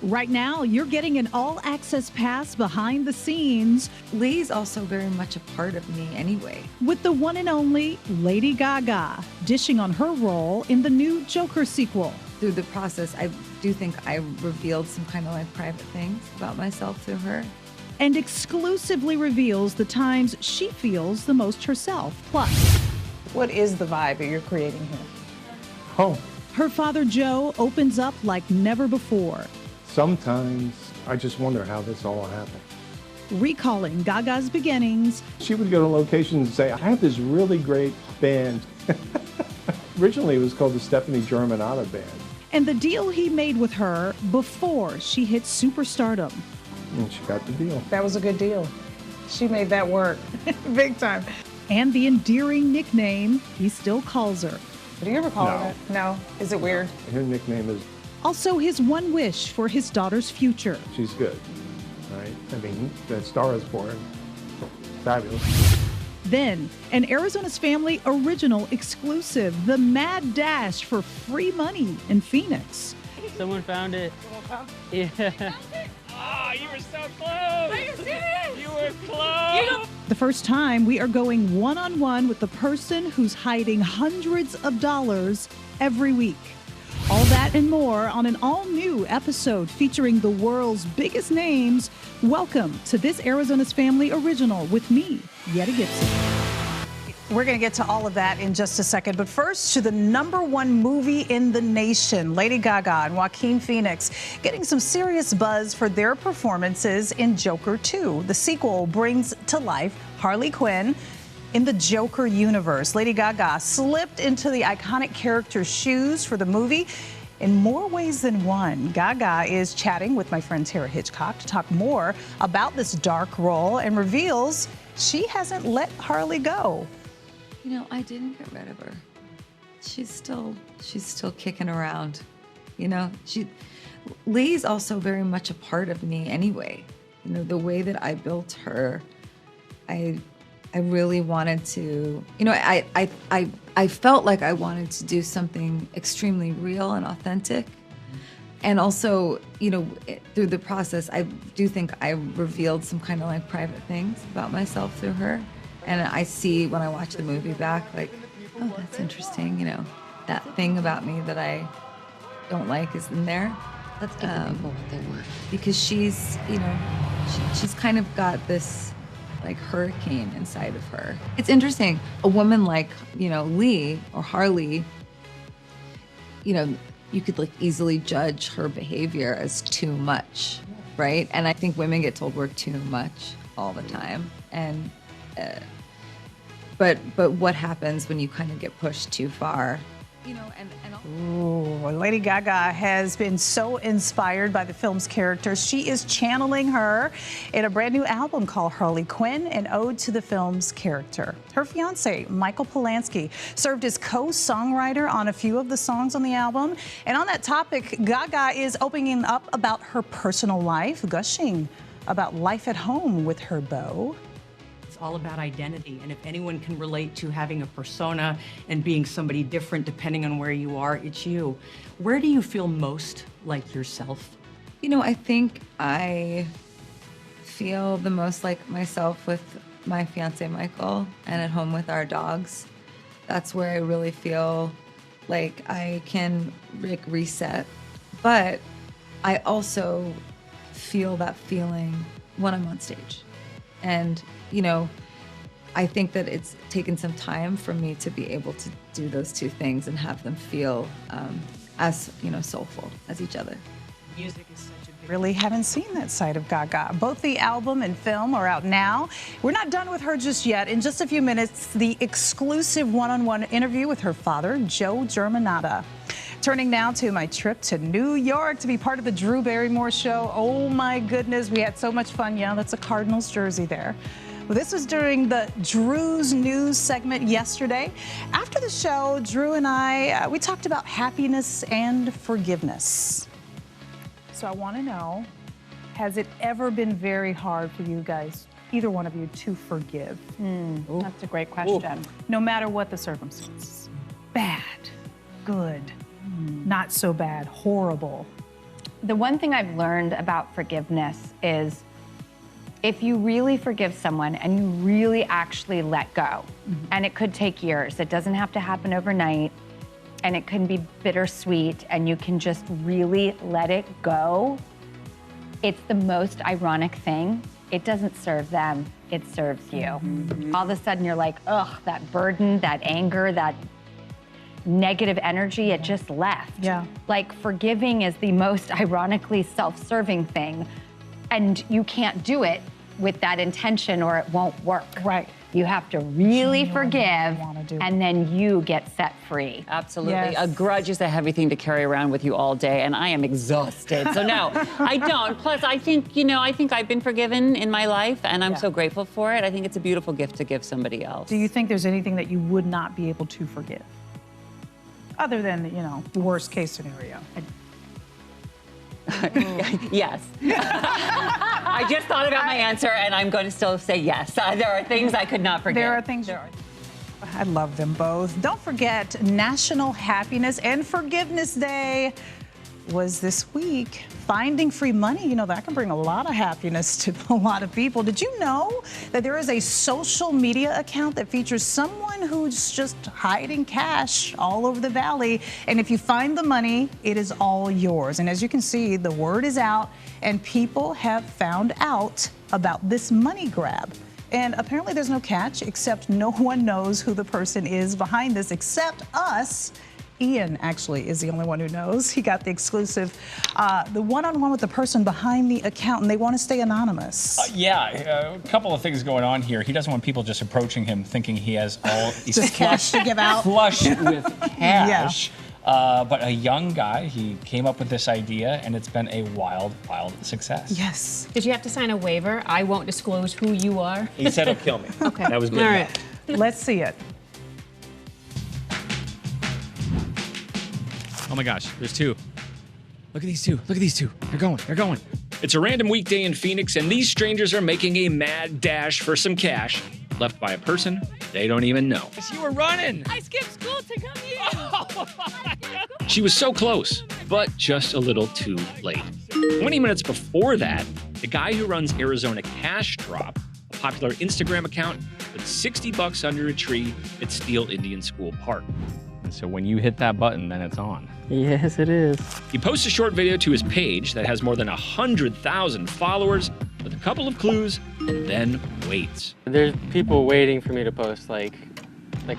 Right now, you're getting an all-access pass behind the scenes Lee's also very much a part of me anyway. with the one and only Lady Gaga, dishing on her role in the new Joker sequel. Through the process, I do think I revealed some kind of like private things about myself through her. And exclusively reveals the times she feels the most herself. Plus, What is the vibe that you're creating here? Home. her father Joe opens up like never before, Sometimes I just wonder how this all happened. recalling Gaga's beginnings She would go to locations and say, I have this really great band. Originally it was called the Joe Germanotta Band. and the deal he made with her before she hit superstardom. And she got the deal. That was a good deal. She made that work. Big time. And the endearing nickname he still calls her. Do you ever call No. her that? No. Is it weird? Her nickname is Also his one wish for his daughter's future. She's Good. Right? I mean, that Star is Born. Fabulous. Then, an Arizona's Family original exclusive, the Mad Dash for free money in Phoenix. Someone found it. Yeah. Oh, you were so close. Are you serious? You were close. The first time we are going one-on-one with the person who's hiding hundreds of dollars every week. All that and more on an all-new episode featuring the world's biggest names. Welcome to this Arizona's Family original with me, Yetta Gibson. We're going to get to all of that in just a second. But first, to the #1 movie in the nation, Lady Gaga and Joaquin Phoenix getting some serious buzz for their performances in Joker 2. The sequel brings to life Harley Quinn in the Joker universe. Lady Gaga slipped into the iconic character's shoes for the movie in more ways than one. Gaga is chatting with my friend Tara Hitchcock to talk more about this dark role and reveals she hasn't let Harley go. You know, I didn't get rid of her. She's still kicking around. You know, Lee's also very much a part of me anyway. You know, the way that I built her, I really wanted to, you know, I felt like I wanted to do something extremely real and authentic. And also, you know, through the process, I do think I revealed some kind of like private things about myself through her. And I see when I watch the movie back, like, oh, that's interesting. You know, that thing about me that I don't like is in there. Let's give the people what they want. Because she's, you know, she's kind of got this like hurricane inside of her. It's interesting. A woman like, you know, Lee or Harley, you know, you could like easily judge her behavior as too much, right? And I think women get told we're too much all the time. And but what happens when you kind of get pushed too far? You know, Ooh, Lady Gaga has been so inspired by the film's characters. She is channeling her in a brand new album called Harley Quinn, an ode to the film's character. Her fiance, Michael Polansky, served as co-songwriter on a few of the songs on the album. And on that topic, Gaga is opening up about her personal life, gushing about life at home with her beau. It's all about identity, and if anyone can relate to having a persona and being somebody different depending on where you are, it's you. Where do you feel most like yourself? you know, I think I feel the most like myself with my fiance Michael and at home with our dogs. That's where I really feel like I can reset. But I also feel that feeling when I'm on stage. And, you know, I think that it's taken some time for me to be able to do those two things and have them feel as, you know, soulful as each other. Music is such a big... Really haven't seen that side of Gaga. Both the album and film are out now. We're not done with her just yet. In just a few minutes, the exclusive one-on-one interview with her father, Joe Germanotta. Turning now to my trip to New York to be part of the Drew Barrymore Show. Oh my goodness, we had so much fun. Yeah, that's a Cardinals jersey there. Well, this was during the Drew's News segment yesterday. After the show, Drew and I, we talked about happiness and forgiveness. So I want to know, has it ever been very hard for you guys, either one of you, to forgive? That's a great question. No matter what the circumstances. Bad, good, not so bad, horrible. The one thing I've learned about forgiveness is if you really forgive someone and you really actually let go, and it could take years, it doesn't have to happen overnight, and it can be bittersweet, and you can just really let it go, it's the most ironic thing. It doesn't serve them, it serves you. All of a sudden you're like, ugh, that burden, that anger, that negative energy, it just left. Yeah. Like forgiving is the most ironically self-serving thing, and you can't do it with that intention or it won't work. Right. You have to really forgive, wanna do. and then you get set free. Absolutely. Yes. A grudge is a heavy thing to carry around with you all day, and I am exhausted. So no, I don't. Plus, I think, I think I've been forgiven in my life, and I'm so grateful for it. I think it's a beautiful gift to give somebody else. Do you think there's anything that you would not be able to forgive? Other than, the worst case scenario. Yes. I just thought about my answer, and I'm going to still say yes. There are things I could not forgive. There are things. I love them both. Don't forget, National Happiness and Forgiveness Day was this week. Finding free money, that can bring a lot of happiness to a lot of people. Did you know that there is a social media account that features someone who's just hiding cash all over the valley? And if you find the money, it is all yours. And as you can see, the word is out, and people have found out about this money grab. And apparently there's no catch, except no one knows who the person is behind this except us. Ian actually is the only one who knows. He got the exclusive, the one-on-one with the person behind the account, and they want to stay anonymous. A couple of things going on here. He doesn't want people just approaching him thinking he has all Just cash to give out. Flush with cash. But a young guy, he came up with this idea, and it's been a wild, wild success. Yes. Did you have to sign a waiver? I won't disclose who you are. He said he'll kill me. Okay. That was good. All right. Let's see it. Oh my gosh, there's two. Look at these two. Look at these two. They're going. They're going. It's a random weekday in Phoenix, and these strangers are making a mad dash for some cash left by a person they don't even know. You were running. I skipped school to come here. She was so close, but just a little too late. 20 minutes before that, the guy who runs Arizona Cash Drop, a popular Instagram account, put $60 under a tree at Steele Indian School Park. And so when you hit that button, then it's on. Yes, it is. He posts a short video to his page that has more than 100,000 followers with a couple of clues, and then waits. There's people waiting for me to post, like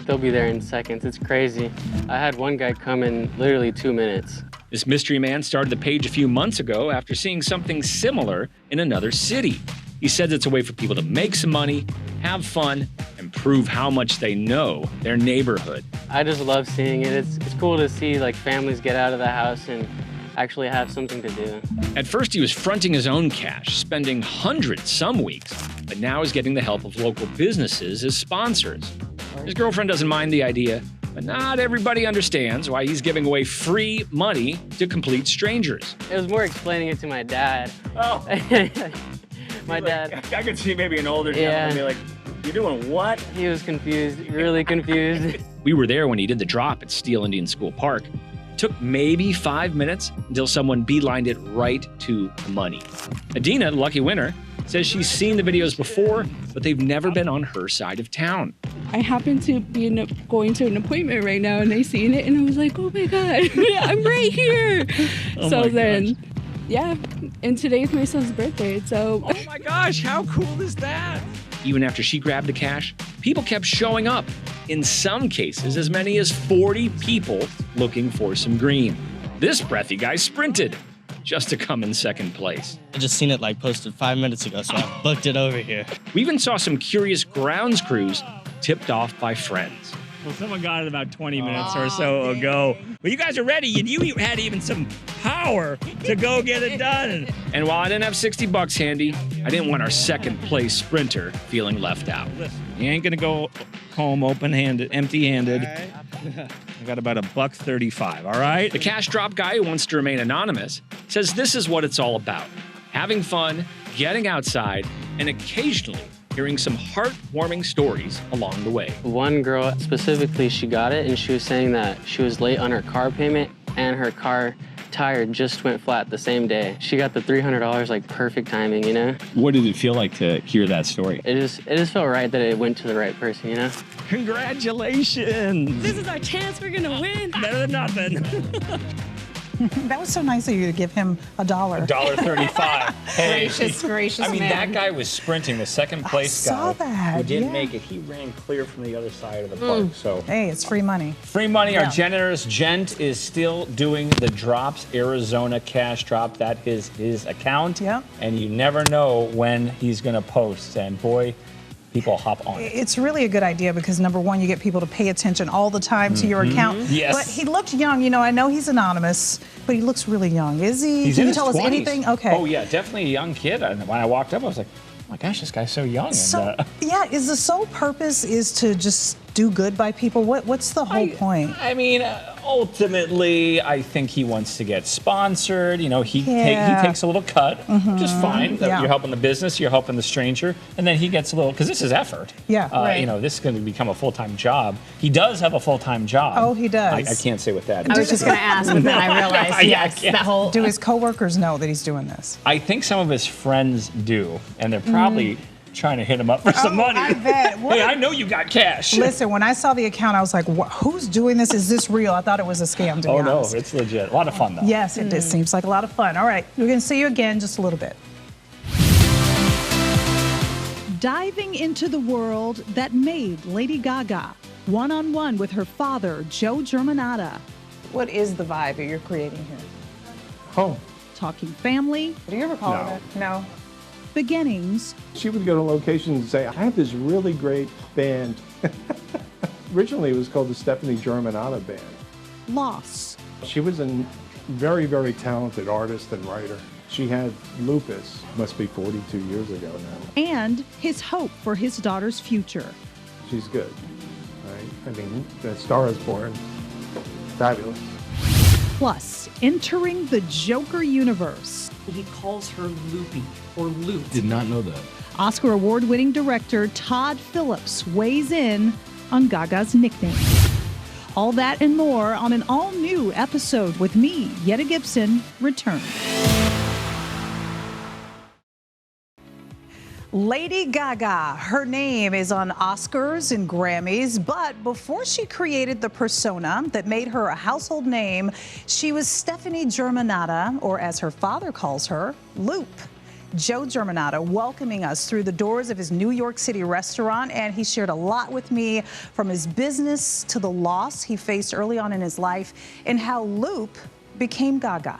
they'll be there in seconds. It's crazy. I had one guy come in literally 2 minutes. This mystery man started the page a few months ago after seeing something similar in another city. He says it's a way for people to make some money, have fun, and prove how much they know their neighborhood. I just love seeing it. It's cool to see families get out of the house and actually have something to do. At first, he was fronting his own cash, spending hundreds some weeks, but now he's getting the help of local businesses as sponsors. His girlfriend doesn't mind the idea, but not everybody understands why he's giving away free money to complete strangers. It was more explaining it to my dad. Oh. My dad. I could see maybe an older gentleman be like, "You're doing what?" He was confused, really confused. We were there when he did the drop at Steele Indian School Park. It took maybe 5 minutes until someone beelined it right to the money. Adina, the lucky winner, says she's seen the videos before, but they've never been on her side of town. I happen to be going to an appointment right now, and I seen it, and I was like, oh my God, I'm right here. So then, yeah, and today's my son's birthday, so. Oh my gosh, how cool is that? Even after she grabbed the cash, people kept showing up. In some cases, as many as 40 people looking for some green. This breathy guy sprinted just to come in second place. I just seen it posted 5 minutes ago, so I booked it over here. We even saw some curious grounds crews tipped off by friends. Well, someone got it about 20 minutes or so ago. But you guys are ready, and you had even some power to go get it done. And while I didn't have $60 handy, I didn't want our second place sprinter feeling left out. You ain't gonna go home empty-handed. I got about $1.35, all right? The cash drop guy who wants to remain anonymous says this is what it's all about. Having fun, getting outside, and occasionally hearing some heartwarming stories along the way. One girl specifically, she got it, and she was saying that she was late on her car payment, and her car tire just went flat the same day. She got the $300 like perfect timing, you know? What did it feel like to hear that story? It just felt right that it went to the right person, you know? Congratulations! This is our chance. We're gonna win. Better than nothing. That was so nice of you to give him $1. $1.35. Hey, Gracious I mean, man. that guy was sprinting. The second place saw guy that, who didn't yeah. make it, he ran clear from the other side of the park. So Hey, it's free money. free money. Yeah. Our generous gent is still doing the drops, Arizona cash drop. That is his account. Yep. And you never know when he's going to post. And boy, people hop on it. It's really a good idea because number one, you get people to pay attention all the time to your account. Yes. But he looked young. You know, I know he's anonymous, but he looks really young. Is he? He's Can in you his tell us 20s. anything? Okay. Oh, yeah, definitely a young kid. And when I walked up, I was like, oh my gosh, this guy's so young. So, And, yeah, is the sole purpose is to just do good by people? What's the whole point? I mean, ultimately, I think he wants to get sponsored. You know, he takes a little cut, which is fine. Yeah. You're helping the business, you're helping the stranger, and then he gets a little, because this is effort. Yeah, right. You know, this is going to become a full-time job. He does have a full-time job. Oh, he does. I can't say what that is. I was just gonna ask, but then I realized, yes, that whole. Do his coworkers know that he's doing this? I think some of his friends do, and they're probably trying to hit him up for some money. I bet. Hey, I know you got cash. Listen, when I saw the account, I was like, who's doing this? Is this real? I thought it was a scam, to be Oh, no, honest. it's legit. A lot of fun, though. Yes, it seems like a lot of fun. All right, we're going to see you again in just a little bit. Diving into the world that made Lady Gaga, one-on-one with her father, Joe Germanotta. What is the vibe that you're creating here? Home. Talking family, Do you ever call No. her that? No. beginnings, She would go to locations and say, I have this really great band. Originally, it was called the Stephanie Germanotta Band. loss, She was a very, very talented artist and writer. She had lupus, must be 42 years ago now. and his hope for his daughter's future. She's good, right? I mean, the Star is Born, fabulous. Plus, entering the Joker universe. He calls her Loopy or Loop. Did not know that. Oscar award-winning director Todd Phillips weighs in on Gaga's nickname. All that and more on an all-new episode with me, Yetta Gibson, returns. Lady Gaga, her name is on Oscars and Grammys, but before she created the persona that made her a household name, she was Stephanie Germanotta, or as her father calls her, Loop. Joe Germanotta welcoming us through the doors of his New York City restaurant, and he shared a lot with me from his business to the loss he faced early on in his life and how Loop became Gaga.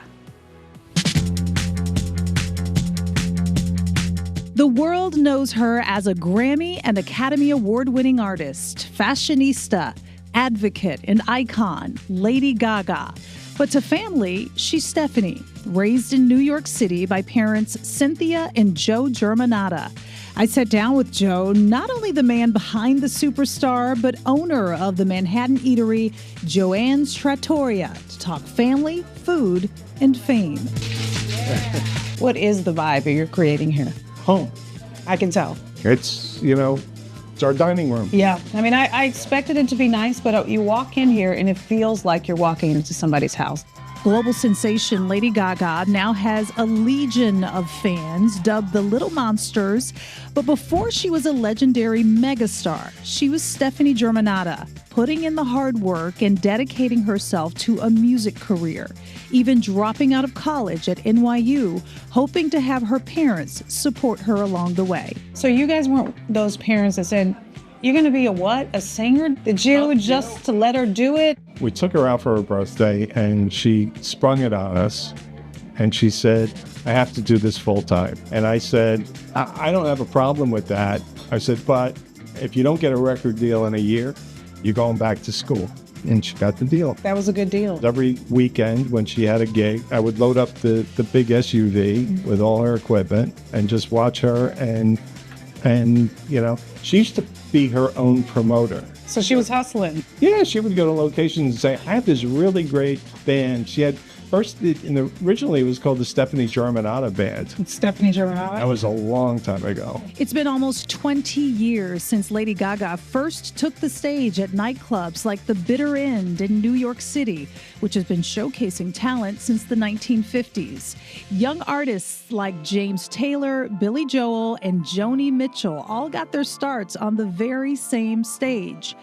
The world knows her as a Grammy and Academy Award-winning artist, fashionista, advocate, and icon, Lady Gaga. But to family, she's Stephanie, raised in New York City by parents Cynthia and Joe Germanotta. I sat down with Joe, not only the man behind the superstar, but owner of the Manhattan eatery, Joanne Trattoria, to talk family, food, and fame. What is the vibe that you're creating here? Home. I can tell. It's, you know, it's our dining room. Yeah, I mean, I expected it to be nice, but you walk in here and it feels like you're walking into somebody's house. Global sensation Lady Gaga now has a legion of fans dubbed the Little Monsters. But before she was a legendary megastar, she was Stephanie Germanotta, putting in the hard work and dedicating herself to a music career, even dropping out of college at NYU, hoping to have her parents support her along the way. So you guys weren't those parents that said, you're going to be a what? A singer? Did you just to let her do it? We took her out for her birthday and she sprung it on us. And she said, I have to do this full time. And I said, I don't have a problem with that. I said, but if you don't get a record deal in a year, you're going back to school. And she got the deal. That was a good deal. Every weekend when she had a gig, I would load up the big SUV with all her equipment and just watch her. And you know, she used to be her own promoter. So she was hustling. Yeah, she would go to locations and say, I have this really great band. She had Originally it was called the Stephanie Germanotta Band. Stephanie Germanotta? That was a long time ago. It's been almost 20 years since Lady Gaga first took the stage at nightclubs like the Bitter End in New York City, which has been showcasing talent since the 1950s. Young artists like James Taylor, Billy Joel, and Joni Mitchell all got their starts on the very same stage.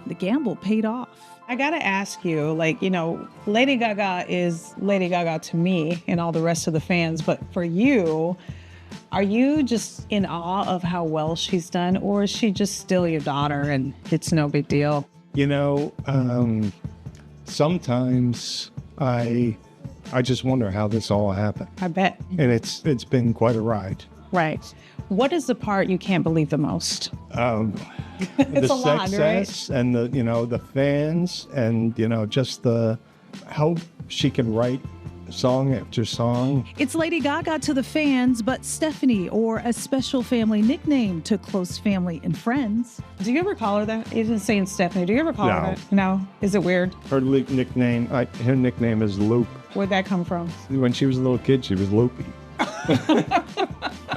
The gamble paid off. I gotta ask you, Lady Gaga is Lady Gaga to me and all the rest of the fans, but for you, are you just in awe of how well she's done, or is she just still your daughter and it's no big deal? Sometimes I just wonder how this all happened. I bet. And it's been quite a ride. Right. What is the part you can't believe the most? The success, right? And the fans, and just how she can write song after song. It's Lady Gaga to the fans, but Stephanie, or a special family nickname to close family and friends. Do you ever call her that? Even saying Stephanie, do you ever call her that? No. Is it weird? Her nickname is Loop. Where'd that come from? When she was a little kid, she was Loopy.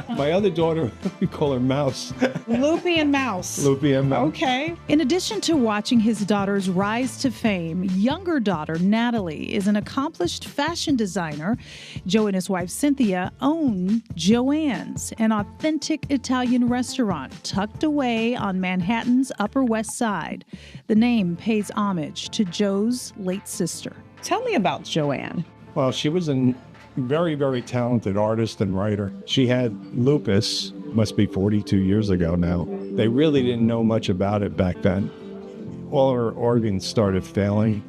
My other daughter, we call her Mouse. Loopy and Mouse. Loopy and Mouse. Okay. In addition to watching his daughter's rise to fame, younger daughter Natalie is an accomplished fashion designer. Joe and his wife Cynthia own Joanne's, an authentic Italian restaurant tucked away on Manhattan's Upper West Side. The name pays homage to Joe's late sister. Tell me about Joanne. Well, she was a very, very talented artist and writer. She had lupus, must be 42 years ago now. They really didn't know much about it back then. All her organs started failing,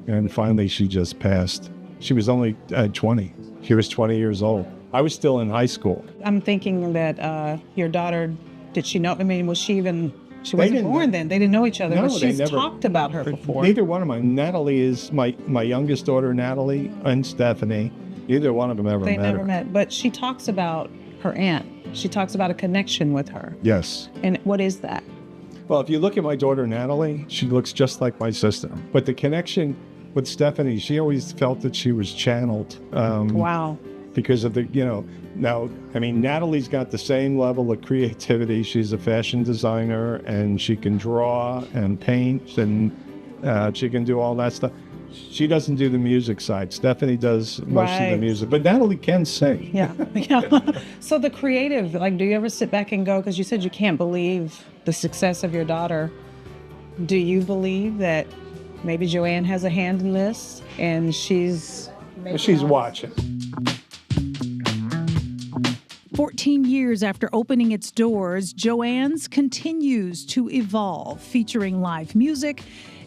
and finally she just passed. She was only 20. She was 20 years old. I was still in high school. I'm thinking that your daughter, did she know? I mean, was she even... She wasn't born then. They didn't know each other. No, but she's talked about her before. Neither one of them. Natalie is my youngest daughter, Natalie, and Stephanie. Neither one of them ever met her. They never met. But she talks about her aunt. She talks about a connection with her. Yes. And what is that? Well, if you look at my daughter, Natalie, she looks just like my sister. But the connection with Stephanie, she always felt that she was channeled. Wow. Because of now, Natalie's got the same level of creativity. She's a fashion designer, and she can draw and paint, and she can do all that stuff. She doesn't do the music side. Stephanie does most of the music, but Natalie can sing. Yeah. So the creative, do you ever sit back and go, because you said you can't believe the success of your daughter. Do you believe that maybe Joanne has a hand in this, and she's watching? 14 years after opening its doors, Joanne's continues to evolve, featuring live music,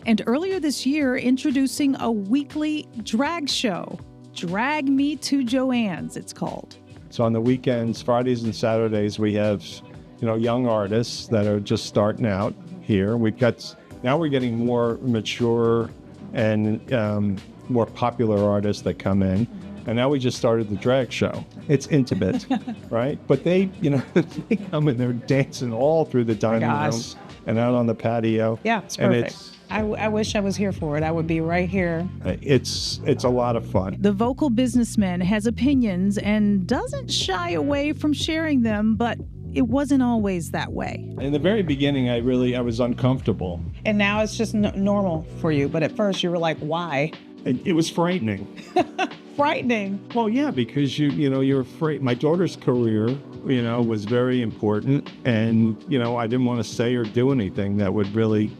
and earlier this year, introducing a weekly drag show. Drag Me to Joanne's, it's called. So on the weekends, Fridays and Saturdays, we have, young artists that are just starting out here. Now we're getting more mature and more popular artists that come in. And now we just started the drag show. It's intimate, right? But they come and they're dancing all through the dining room and out on the patio. Yeah, it's perfect. I wish I was here for it. I would be right here. It's a lot of fun. The vocal businessman has opinions and doesn't shy away from sharing them, but it wasn't always that way. In the very beginning, I was uncomfortable. And now it's just normal for you. But at first you were like, why? It was frightening. Frightening? Well, yeah, because you're afraid. My daughter's career, was very important. And, I didn't want to say or do anything that would really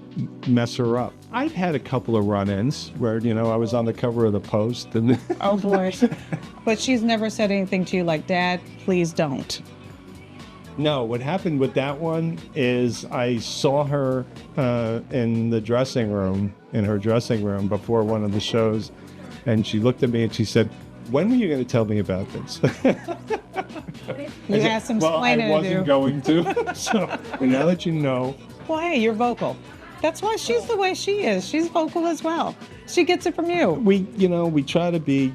mess her up. I've had a couple of run-ins where, I was on the cover of the Post. And oh, boy. But she's never said anything to you like, Dad, please don't. No, what happened with that one is I saw her in her dressing room before one of the shows, and she looked at me and she said, "When were you going to tell me about this?" You had some explaining to do. I wasn't going to. So now that you know. Well, hey, you're vocal. That's why she's the way she is. She's vocal as well. She gets it from you. We try to be,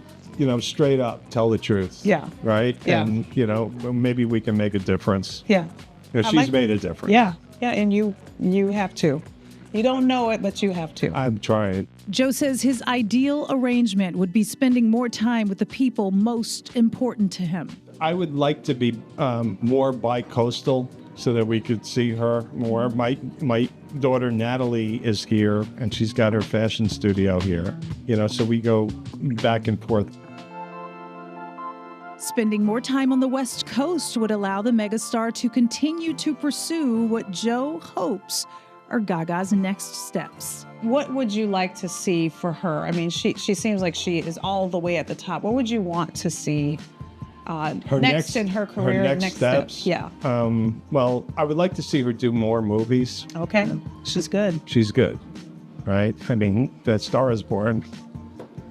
straight up, tell the truth. Yeah. Right? Yeah. And, maybe we can make a difference. Yeah. She's made a difference. Yeah. Yeah, and you have to. You don't know it, but you have to. I'm trying. Joe says his ideal arrangement would be spending more time with the people most important to him. I would like to be more bi-coastal so that we could see her more. My daughter Natalie is here, and she's got her fashion studio here. So we go back and forth. Spending more time on the West Coast would allow the megastar to continue to pursue what Joe hopes are Gaga's next steps. What would you like to see for her? I mean, she seems like she is all the way at the top. What would you want to see next in her career? Her next steps? Yeah. Well, I would like to see her do more movies. Okay. She's good. She's good, right? I mean, that Star is Born,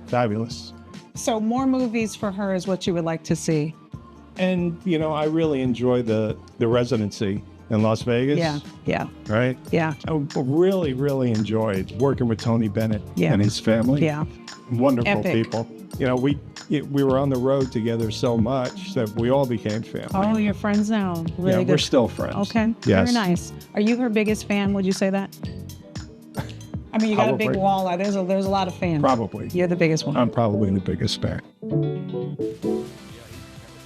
fabulous. So more movies for her is what you would like to see. And, I really enjoy the residency in Las Vegas. Yeah. Right? Yeah. I really, really enjoyed working with Tony Bennett and his family. Yeah. Wonderful Epic. people. We were on the road together so much that we all became family. Oh, you're friends now. Really Yeah, good. we're still friends. Okay. Yes. Very nice. Are you her biggest fan? Would you say that? I mean, you got a big Probably. wall. There's a lot of fans. Probably. You're the biggest one. I'm probably the biggest fan.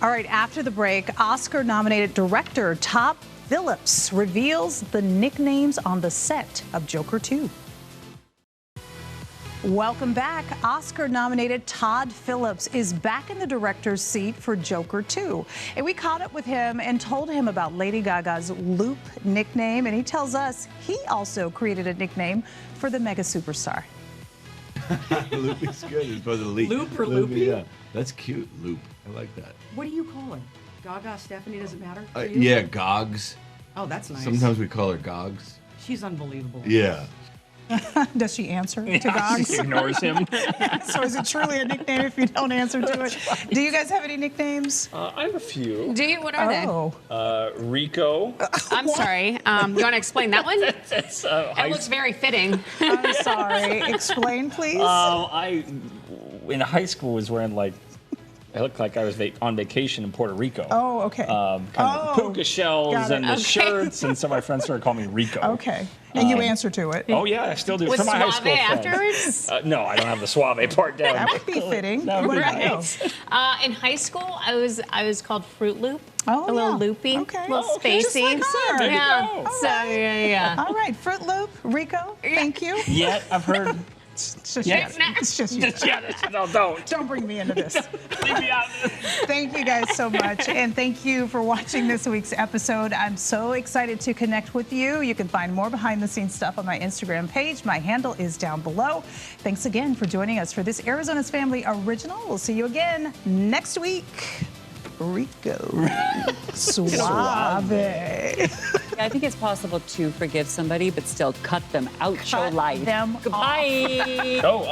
All right, after the break, Oscar-nominated director Todd Phillips reveals the nicknames on the set of Joker 2. Welcome back. Oscar-nominated Todd Phillips is back in the director's seat for Joker 2. And we caught up with him and told him about Lady Gaga's Loop nickname. And he tells us he also created a nickname for the mega superstar. Loopy's good. It's supposed to leak. Loop or Loopy? Yeah, that's cute. Loop. I like that. What do you call her? Gaga, Stephanie, does it matter? for you? Yeah, Gogs. Oh, that's nice. Sometimes we call her Gogs. She's unbelievable. Yeah. Does she answer to Yeah, Gogs? she ignores him. So is it truly a nickname if you don't answer to it? Do you guys have any nicknames? I have a few. Do you? What are they? Rico. I'm sorry. You want to explain that one? It's, It looks very fitting. I'm sorry. Explain, please. I in high school was wearing I looked like I was on vacation in Puerto Rico. Oh, okay. Kind of puka shells got it. and the Okay. shirts, and some of my friends started calling me Rico. Okay. And you answer to it. Oh yeah, I still do. Was From my high school suave friends. afterwards? No, I don't have the suave part down. That would be fitting. That would be Right. nice. In high school, I was called Fruit Loop. Oh, a little yeah. loopy, Okay. a little Okay, just spacey. like her. There you Yeah. go. So yeah. All right, Fruit Loop, Rico, thank you. Yet I've heard. It's just Yeah. you. It's just you. No, don't. Don't bring me into this. Leave me out. Thank you guys so much. And thank you for watching this week's episode. I'm so excited to connect with you. You can find more behind the scenes stuff on my Instagram page. My handle is down below. Thanks again for joining us for this Arizona's Family original. We'll see you again next week. Rico. Suave. I think it's possible to forgive somebody, but still cut them out your life. Them Goodbye. Oh,